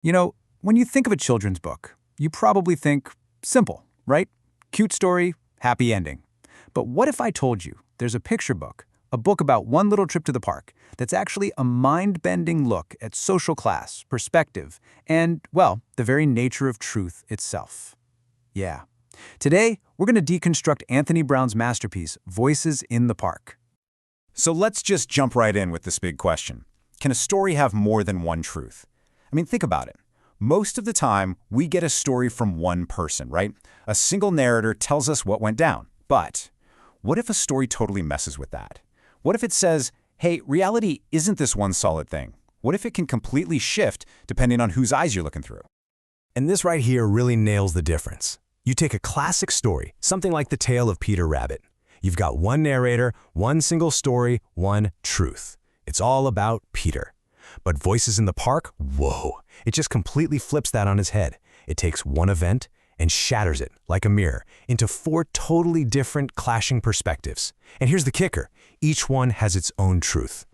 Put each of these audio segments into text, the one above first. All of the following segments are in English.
You know, when you think of a children's book, you probably think simple, right? Cute story, happy ending. But what if I told you there's a picture book, a book about one little trip to the park, that's actually a mind-bending look at social class, perspective, and, well, the very nature of truth itself? Yeah. Today, we're going to deconstruct Anthony Brown's masterpiece, Voices in the Park. So let's just jump right in with this big question. Can a story have more than one truth? I mean, think about it. Most of the time, we get a story from one person, right? A single narrator tells us what went down. But what if a story totally messes with that? What if it says, hey, reality isn't this one solid thing? What if it can completely shift depending on whose eyes you're looking through? And this right here really nails the difference. You take a classic story, something like The Tale of Peter Rabbit. You've got one narrator, one single story, one truth. It's all about Peter. But Voices in the Park, whoa, it just completely flips that on its head. It takes one event and shatters it, like a mirror, into four totally different, clashing perspectives. And here's the kicker. Each one has its own truth.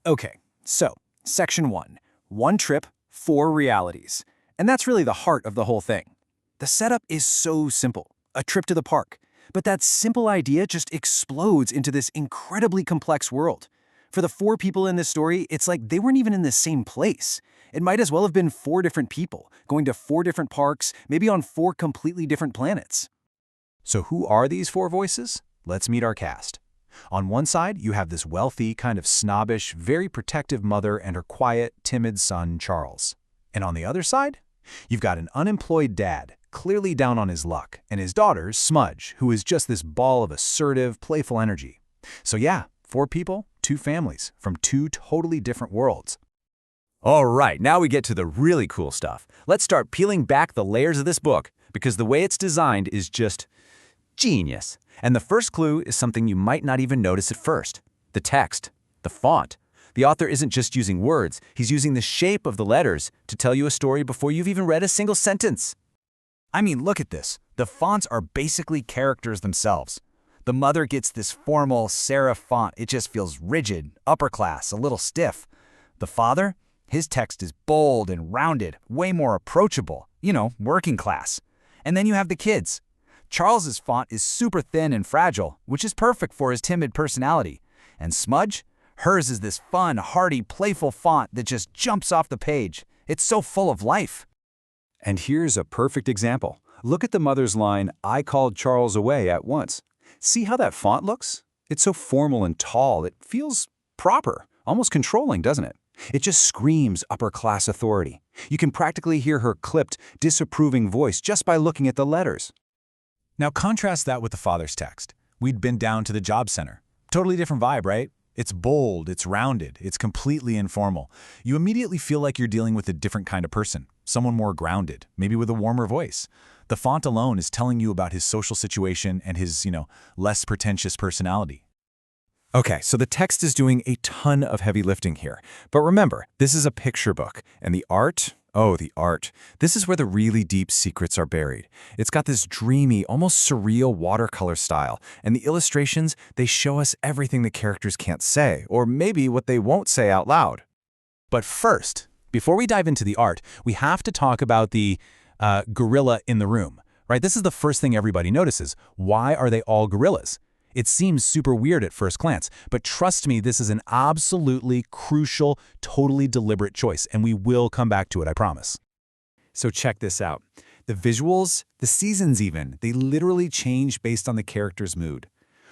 Okay, so, Section 1. One trip, four realities. And that's really the heart of the whole thing. The setup is so simple. A trip to the park. But that simple idea just explodes into this incredibly complex world. For the four people in this story, it's like they weren't even in the same place. It might as well have been four different people, going to four different parks, maybe on four completely different planets. So who are these four voices? Let's meet our cast. On one side, you have this wealthy, kind of snobbish, very protective mother and her quiet, timid son, Charles. And on the other side, you've got an unemployed dad, clearly down on his luck, and his daughter, Smudge, who is just this ball of assertive, playful energy. So yeah, four people, two families, from two totally different worlds. All right, now we get to the really cool stuff. Let's start peeling back the layers of this book, because the way it's designed is just genius. And the first clue is something you might not even notice at first. The text, the font. The author isn't just using words, he's using the shape of the letters to tell you a story before you've even read a single sentence. I mean, look at this. The fonts are basically characters themselves. The mother gets this formal serif font. It just feels rigid, upper class, a little stiff. The father? His text is bold and rounded, way more approachable, working class. And then you have the kids. Charles's font is super thin and fragile, which is perfect for his timid personality. And Smudge? Hers is this fun, hearty, playful font that just jumps off the page. It's so full of life. And here's a perfect example. Look at the mother's line, "I called Charles away at once." See how that font looks? It's so formal and tall, it feels proper, almost controlling, doesn't it? It just screams upper-class authority. You can practically hear her clipped, disapproving voice just by looking at the letters. Now contrast that with the father's text. We'd been down to the job center. Totally different vibe, right? It's bold, it's rounded, it's completely informal. You immediately feel like you're dealing with a different kind of person, someone more grounded, maybe with a warmer voice. The font alone is telling you about his social situation and his, less pretentious personality. Okay, so the text is doing a ton of heavy lifting here. But remember, this is a picture book, and the art, oh, the art. This is where the really deep secrets are buried. It's got this dreamy, almost surreal watercolor style, and the illustrations, they show us everything the characters can't say, or maybe what they won't say out loud. But first, before we dive into the art, we have to talk about the gorilla in the room, right? This is the first thing everybody notices. Why are they all gorillas? It seems super weird at first glance, but trust me, this is an absolutely crucial, totally deliberate choice, and we will come back to it, I promise. So check this out. The visuals, the seasons even, they literally change based on the character's mood.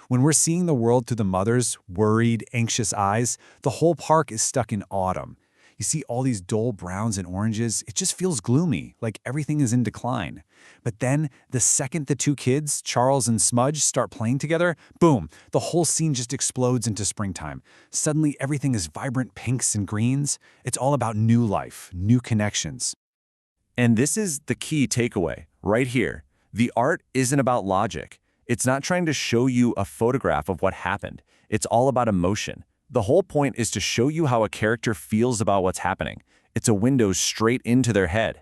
When we're seeing the world through the mother's worried, anxious eyes, the whole park is stuck in autumn. You see all these dull browns and oranges, it just feels gloomy, like everything is in decline. But then, the second the two kids, Charles and Smudge, start playing together, boom, the whole scene just explodes into springtime. Suddenly, everything is vibrant pinks and greens. It's all about new life, new connections. And this is the key takeaway, right here. The art isn't about logic. It's not trying to show you a photograph of what happened. It's all about emotion. The whole point is to show you how a character feels about what's happening. It's a window straight into their head.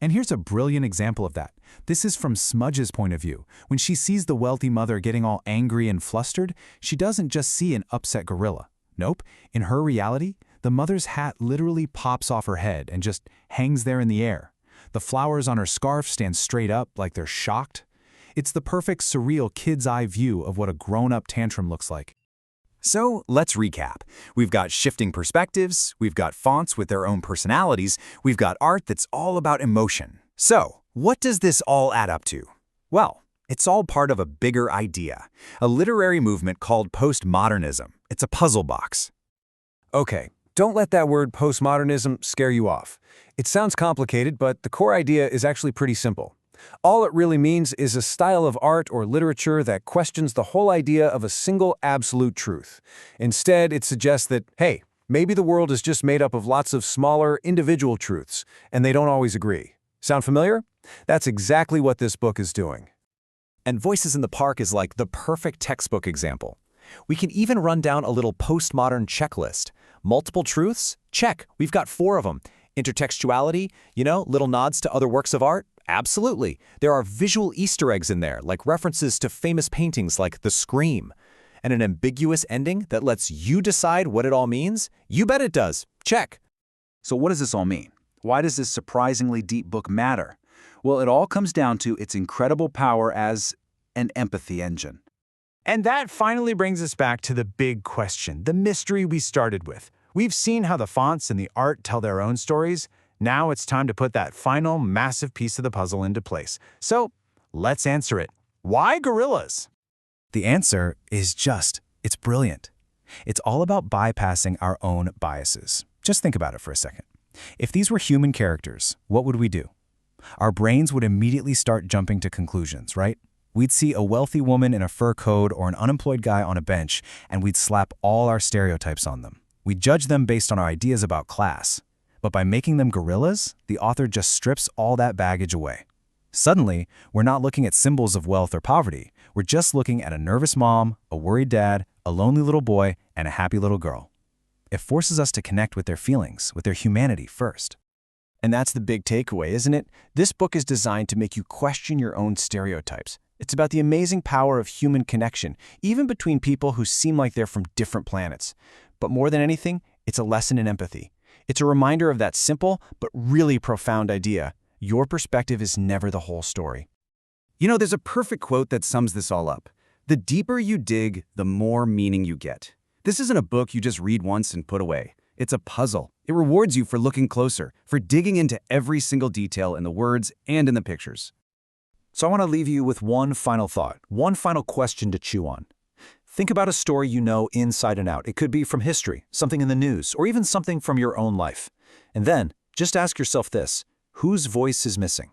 And here's a brilliant example of that. This is from Smudge's point of view. When she sees the wealthy mother getting all angry and flustered, she doesn't just see an upset gorilla. Nope. In her reality, The mother's hat literally pops off her head and just hangs there in the air. The flowers on her scarf stand straight up like they're shocked. It's the perfect surreal kid's eye view of what a grown-up tantrum looks like. So let's recap. We've got shifting perspectives, we've got fonts with their own personalities, we've got art that's all about emotion. So, what does this all add up to? Well, it's all part of a bigger idea, a literary movement called postmodernism. It's a puzzle box. Okay, don't let that word postmodernism scare you off. It sounds complicated, but the core idea is actually pretty simple. All it really means is a style of art or literature that questions the whole idea of a single absolute truth. Instead, it suggests that, hey, maybe the world is just made up of lots of smaller, individual truths, and they don't always agree. Sound familiar? That's exactly what this book is doing. And Voices in the Park is like the perfect textbook example. We can even run down a little postmodern checklist. Multiple truths? Check, we've got 4 of them. Intertextuality, little nods to other works of art? Absolutely. There are visual Easter eggs in there, like references to famous paintings like The Scream. And an ambiguous ending that lets you decide what it all means? You bet it does. Check. So what does this all mean? Why does this surprisingly deep book matter? Well, it all comes down to its incredible power as an empathy engine. And that finally brings us back to the big question, the mystery we started with. We've seen how the fonts and the art tell their own stories. Now it's time to put that final massive piece of the puzzle into place. So let's answer it. Why gorillas? The answer is it's brilliant. It's all about bypassing our own biases. Just think about it for a second. If these were human characters, what would we do? Our brains would immediately start jumping to conclusions, right? We'd see a wealthy woman in a fur coat or an unemployed guy on a bench, and we'd slap all our stereotypes on them. We'd judge them based on our ideas about class. But by making them gorillas, the author just strips all that baggage away. Suddenly, we're not looking at symbols of wealth or poverty. We're just looking at a nervous mom, a worried dad, a lonely little boy, and a happy little girl. It forces us to connect with their feelings, with their humanity first. And that's the big takeaway, isn't it? This book is designed to make you question your own stereotypes. It's about the amazing power of human connection, even between people who seem like they're from different planets. But more than anything, it's a lesson in empathy. It's a reminder of that simple but really profound idea. Your perspective is never the whole story. There's a perfect quote that sums this all up. The deeper you dig, the more meaning you get. This isn't a book you just read once and put away. It's a puzzle. It rewards you for looking closer, for digging into every single detail in the words and in the pictures. So I want to leave you with one final thought, one final question to chew on. Think about a story you know inside and out. It could be from history, something in the news, or even something from your own life. And then, just ask yourself this: whose voice is missing?